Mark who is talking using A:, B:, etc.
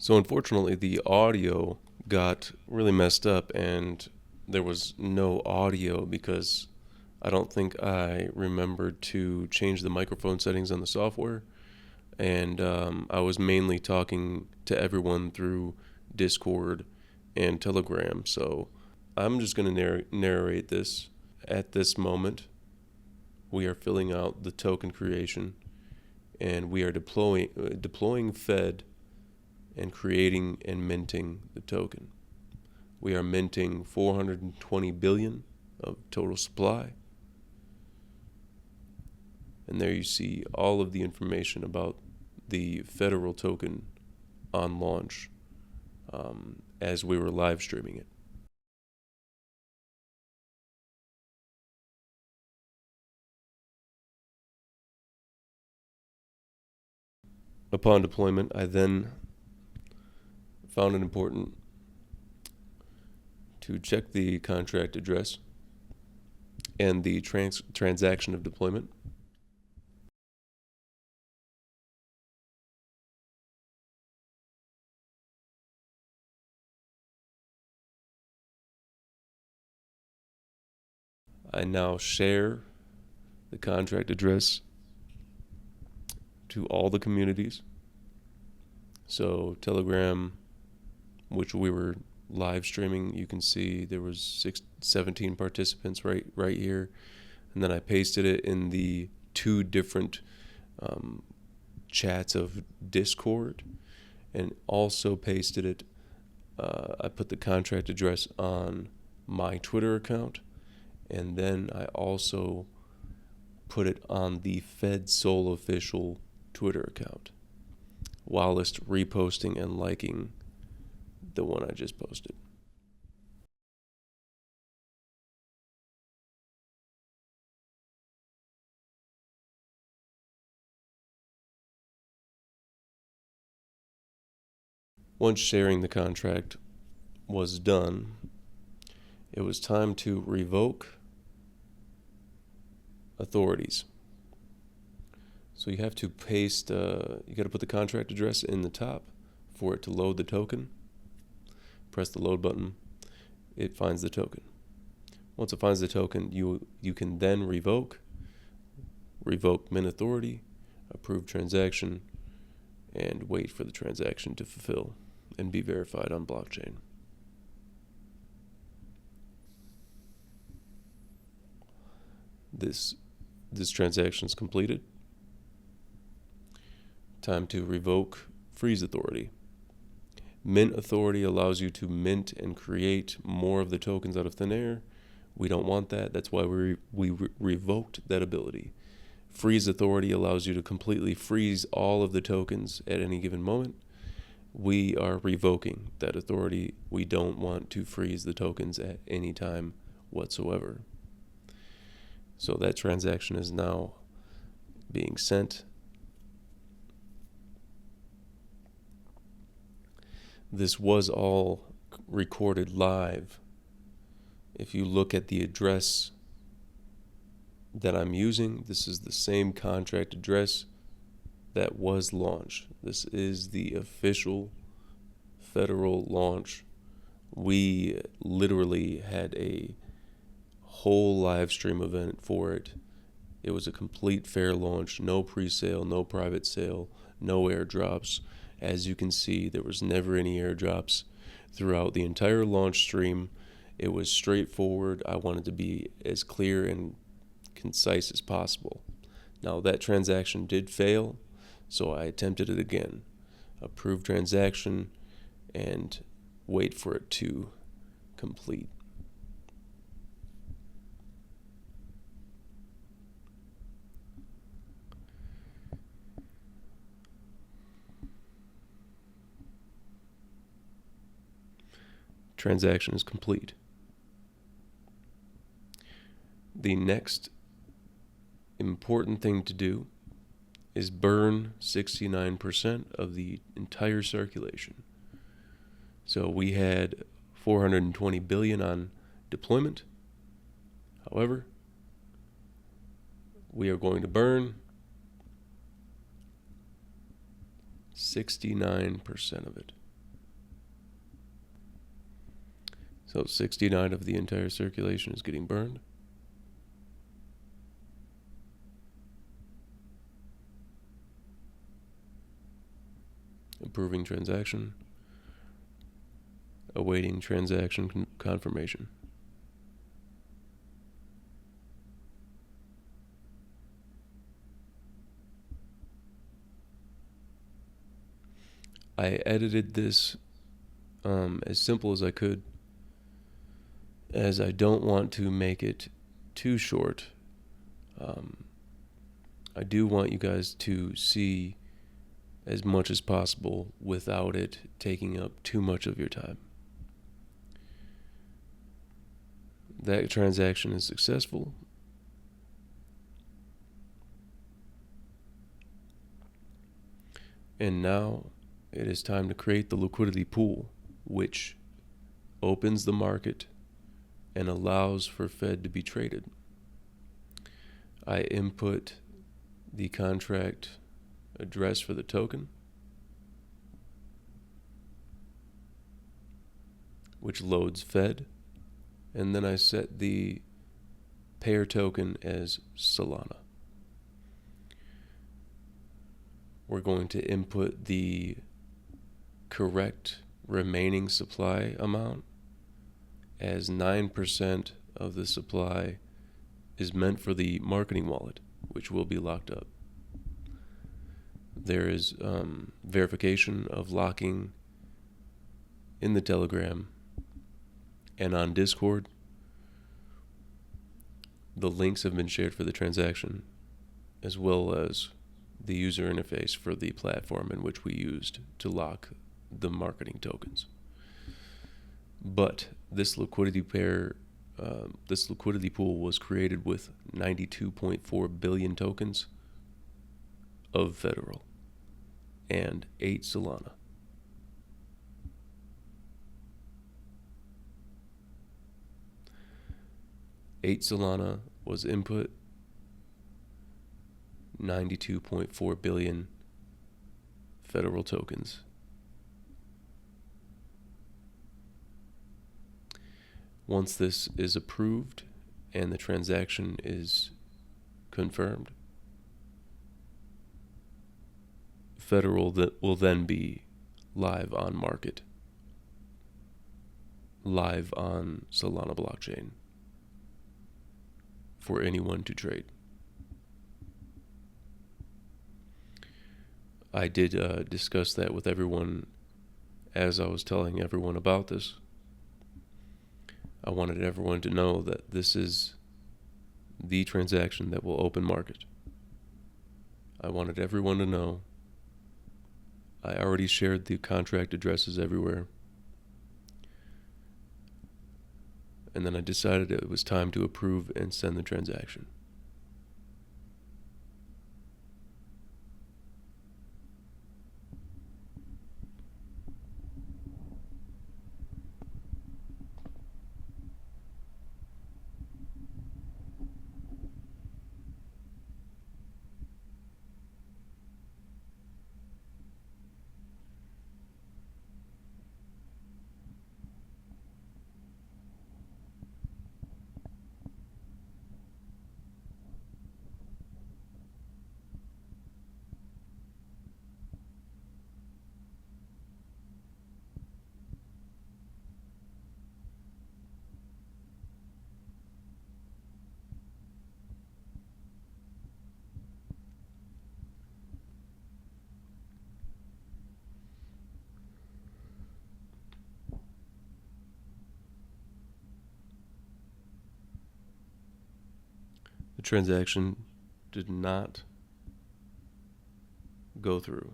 A: So unfortunately, the audio got really messed up, and there was no audio because I don't think I remembered to change the microphone settings on the software. And I was mainly talking to everyone through Discord and Telegram. So I'm just going to narrate this. At this moment, we are filling out the token creation, and we are deploying Fed and creating and minting the token. We are minting 420 billion of total supply. And there you see all of the information about the federal token on launch as we were live streaming it. Upon deployment, I then found it important to check the contract address and the transaction of deployment. I now share the contract address to all the communities. So Telegram, which we were live streaming, you can see there was 17 participants right here. And then I pasted it in the two different chats of Discord, and also pasted it. I put the contract address on my Twitter account, and then I also put it on the Fed Sol official Twitter account, whilst reposting and liking the one I just posted. Once sharing the contract was done, it was time to revoke authorities. So you have to paste, you got to put the contract address in the top for it to load the token. Press the load button, it finds the token. Once it finds the token, you can then revoke mint authority, approve transaction, and wait for the transaction to fulfill and be verified on blockchain. This transaction is completed. Time to revoke freeze authority. Mint authority allows you to mint and create more of the tokens out of thin air. We don't want that. That's why we revoked that ability. Freeze authority allows you to completely freeze all of the tokens at any given moment. We are revoking that authority. We don't want to freeze the tokens at any time whatsoever. So that transaction is now being sent. This was all recorded live. If you look at the address that I'm using, this is the same contract address that was launched. This is the official federal launch. We literally had a whole live stream event for it. It was a complete fair launch, no pre-sale, no private sale, no airdrops. As you can see, there was never any airdrops throughout the entire launch stream. It was straightforward. I wanted to be as clear and concise as possible. Now that transaction did fail, so I attempted it again. Approve transaction and wait for it to complete. Transaction is complete. The next important thing to do is burn 69% of the entire circulation. So we had 420 billion on deployment. However, we are going to burn 69% of it. So 69 of the entire circulation is getting burned. Approving transaction. Awaiting transaction confirmation. I edited this as simple as I could, as I don't want to make it too short. I do want you guys to see as much as possible without it taking up too much of your time. That transaction is successful. And now it is time to create the liquidity pool, which opens the market and allows for Fed to be traded. I input the contract address for the token, which loads Fed, and then I set the payer token as Solana. We're going to input the correct remaining supply amount, as 9% of the supply is meant for the marketing wallet, which will be locked up. There is verification of locking in the Telegram and on Discord. The links have been shared for the transaction, as well as the user interface for the platform in which we used to lock the marketing tokens. But this liquidity pool was created with 92.4 billion tokens of Federal and 8 Solana. Eight Solana was input, 92.4 billion Federal tokens. Once this is approved and the transaction is confirmed, Federal will then be live on market, live on Solana blockchain for anyone to trade. I did discuss that with everyone as I was telling everyone about this. I wanted everyone to know that this is the transaction that will open market. I wanted everyone to know. I already shared the contract addresses everywhere. And then I decided it was time to approve and send the transaction. The transaction did not go through.